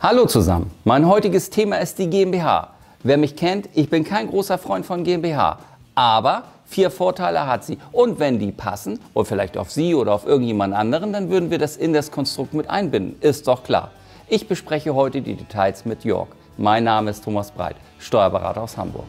Hallo zusammen, mein heutiges Thema ist die GmbH. Wer mich kennt, ich bin kein großer Freund von GmbH, aber 4 Vorteile hat sie. Und wenn die passen, und vielleicht auf Sie oder auf irgendjemand anderen, dann würden wir das in das Konstrukt mit einbinden, ist doch klar. Ich bespreche heute die Details mit Jörg. Mein Name ist Thomas Breit, Steuerberater aus Hamburg.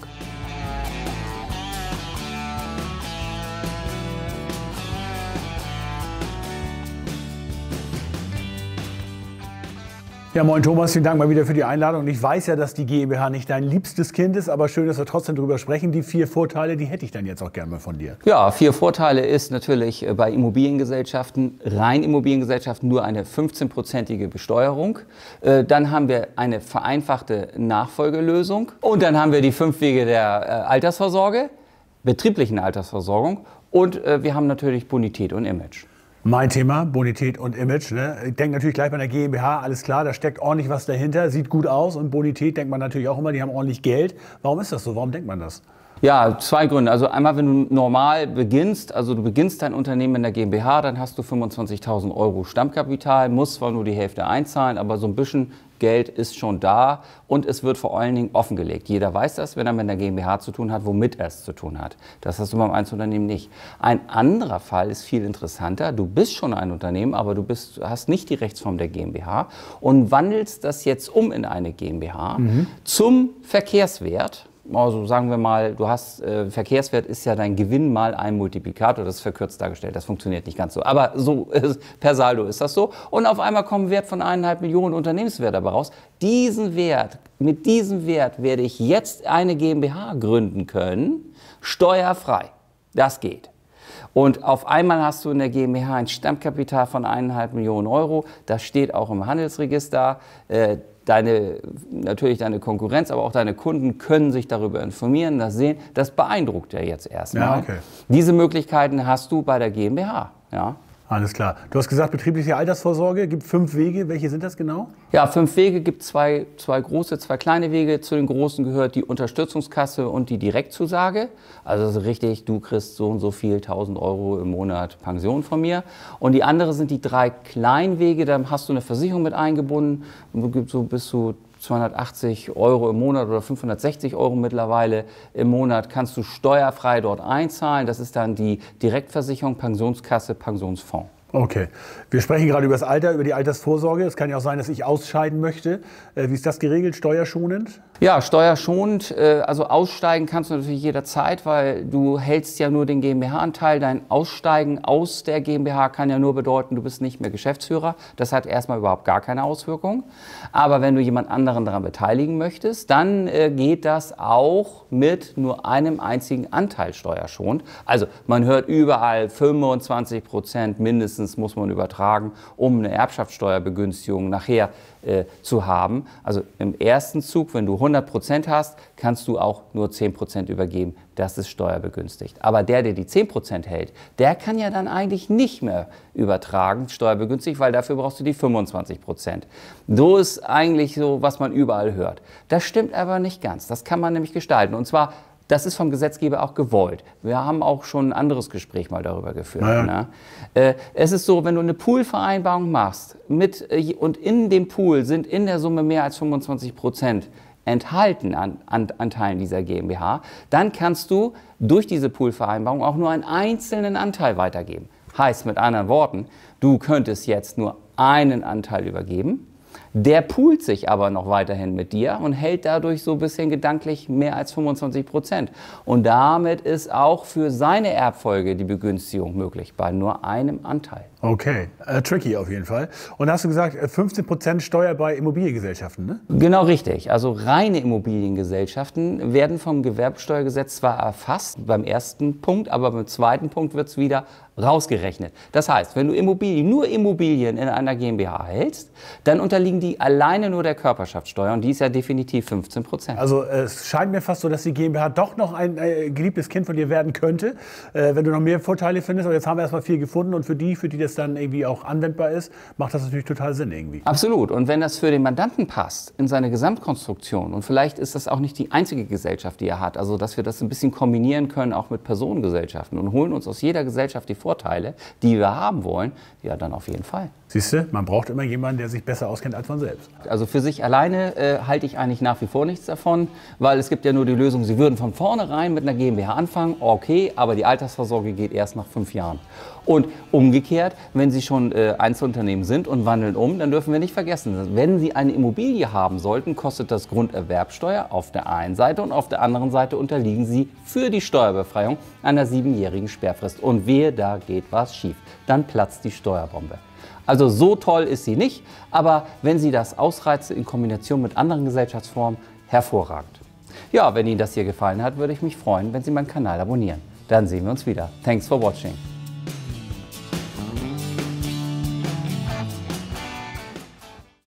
Ja, moin Thomas, vielen Dank mal wieder für die Einladung. Ich weiß ja, dass die GmbH nicht dein liebstes Kind ist, aber schön, dass wir trotzdem drüber sprechen. Die 4 Vorteile, die hätte ich dann jetzt auch gerne mal von dir. Ja, 4 Vorteile ist natürlich bei Immobiliengesellschaften, rein Immobiliengesellschaften, nur eine 15-prozentige Besteuerung. Dann haben wir eine vereinfachte Nachfolgelösung und dann haben wir die 5 Wege der Altersvorsorge, betrieblichen Altersversorgung und wir haben natürlich Bonität und Image. Mein Thema, Bonität und Image. Ne? Ich denke natürlich gleich bei der GmbH, alles klar, da steckt ordentlich was dahinter, sieht gut aus. Und Bonität denkt man natürlich auch immer, die haben ordentlich Geld. Warum ist das so? Warum denkt man das? Ja, 2 Gründe. Also einmal, wenn du normal beginnst, also du beginnst dein Unternehmen in der GmbH, dann hast du 25.000 € Stammkapital, musst zwar nur die Hälfte einzahlen, aber so ein bisschen Geld ist schon da und es wird vor allen Dingen offengelegt. Jeder weiß das, wenn er mit einer GmbH zu tun hat, womit er es zu tun hat. Das hast du beim Einzelunternehmen nicht. Ein anderer Fall ist viel interessanter. Du bist schon ein Unternehmen, aber du hast nicht die Rechtsform der GmbH und wandelst das jetzt um in eine GmbH zum Verkehrswert. Also sagen wir mal, du hast, Verkehrswert ist ja dein Gewinn mal ein Multiplikator, das ist verkürzt dargestellt, das funktioniert nicht ganz so. Aber so per Saldo ist das so. Und auf einmal kommt ein Wert von 1,5 Millionen Unternehmenswert dabei raus. Mit diesem Wert werde ich jetzt eine GmbH gründen können, steuerfrei. Das geht. Und auf einmal hast du in der GmbH ein Stammkapital von 1,5 Millionen €. Das steht auch im Handelsregister. Natürlich deine Konkurrenz, aber auch deine Kunden können sich darüber informieren, das sehen. Das beeindruckt ja jetzt erstmal. Ja, okay. Diese Möglichkeiten hast du bei der GmbH. Ja. Alles klar. Du hast gesagt, betriebliche Altersvorsorge gibt 5 Wege. Welche sind das genau? Ja, 5 Wege, gibt zwei große, 2 kleine Wege. Zu den großen gehört die Unterstützungskasse und die Direktzusage. Also richtig, du kriegst so und so viel, 1.000 € im Monat Pension von mir. Und die andere sind die 3 kleinen Wege, da hast du eine Versicherung mit eingebunden. Und du gibst so bis zu 280 € im Monat oder 560 € mittlerweile im Monat kannst du steuerfrei dort einzahlen. Das ist dann die Direktversicherung, Pensionskasse, Pensionsfonds. Okay. Wir sprechen gerade über das Alter, über die Altersvorsorge. Es kann ja auch sein, dass ich ausscheiden möchte. Wie ist das geregelt? Steuerschonend? Ja, steuerschonend. Also aussteigen kannst du natürlich jederzeit, weil du hältst ja nur den GmbH-Anteil. Dein Aussteigen aus der GmbH kann ja nur bedeuten, du bist nicht mehr Geschäftsführer. Das hat erstmal überhaupt gar keine Auswirkung. Aber wenn du jemand anderen daran beteiligen möchtest, dann geht das auch mit nur einem einzigen Anteil steuerschonend. Also man hört überall 25% mindestens muss man übertragen, um eine Erbschaftssteuerbegünstigung nachher zu haben. Also im ersten Zug, wenn du 100% hast, kannst du auch nur 10% übergeben. Das ist steuerbegünstigt. Aber der die 10% hält, der kann ja dann eigentlich nicht mehr übertragen, steuerbegünstigt, weil dafür brauchst du die 25%. So ist eigentlich so, was man überall hört. Das stimmt aber nicht ganz. Das kann man nämlich gestalten. Und zwar das ist vom Gesetzgeber auch gewollt. Wir haben auch schon ein anderes Gespräch mal darüber geführt. Naja. Ne? Es ist so, wenn du eine Poolvereinbarung machst und in dem Pool sind in der Summe mehr als 25% enthalten an Anteilen dieser GmbH, dann kannst du durch diese Poolvereinbarung auch nur einen einzelnen Anteil weitergeben. Heißt mit anderen Worten, du könntest jetzt nur einen Anteil übergeben. Der poolt sich aber noch weiterhin mit dir und hält dadurch so ein bisschen gedanklich mehr als 25%. Und damit ist auch für seine Erbfolge die Begünstigung möglich, bei nur einem Anteil. Okay, tricky auf jeden Fall. Und da hast du gesagt, 15% Steuer bei Immobiliengesellschaften, ne? Genau richtig. Also reine Immobiliengesellschaften werden vom Gewerbesteuergesetz zwar erfasst beim ersten Punkt, aber beim zweiten Punkt wird es wieder rausgerechnet. Das heißt, wenn du nur Immobilien in einer GmbH hältst, dann unterliegen die alleine nur der Körperschaftssteuer und die ist ja definitiv 15%. Also es scheint mir fast so, dass die GmbH doch noch ein geliebtes Kind von dir werden könnte, wenn du noch mehr Vorteile findest. Aber jetzt haben wir erstmal 4 gefunden und für die es dann irgendwie auch anwendbar ist, macht das natürlich total Sinn irgendwie. Absolut. Und wenn das für den Mandanten passt, in seine Gesamtkonstruktion, und vielleicht ist das auch nicht die einzige Gesellschaft, die er hat, also dass wir das ein bisschen kombinieren können, auch mit Personengesellschaften und holen uns aus jeder Gesellschaft die Vorteile, die wir haben wollen, ja, dann auf jeden Fall. Siehst du, man braucht immer jemanden, der sich besser auskennt als man selbst. Also für sich alleine halte ich eigentlich nach wie vor nichts davon, weil es gibt ja nur die Lösung, Sie würden von vornherein mit einer GmbH anfangen, okay, aber die Altersvorsorge geht erst nach 5 Jahren. Und umgekehrt, wenn Sie schon Einzelunternehmen sind und wandeln um, dann dürfen wir nicht vergessen, wenn Sie eine Immobilie haben sollten, kostet das Grunderwerbsteuer auf der einen Seite und auf der anderen Seite unterliegen Sie für die Steuerbefreiung einer 7-jährigen Sperrfrist. Und wehe, da geht was schief, dann platzt die Steuerbombe. Also so toll ist sie nicht, aber wenn Sie das ausreizen in Kombination mit anderen Gesellschaftsformen, hervorragend. Ja, wenn Ihnen das hier gefallen hat, würde ich mich freuen, wenn Sie meinen Kanal abonnieren. Dann sehen wir uns wieder. Thanks for watching.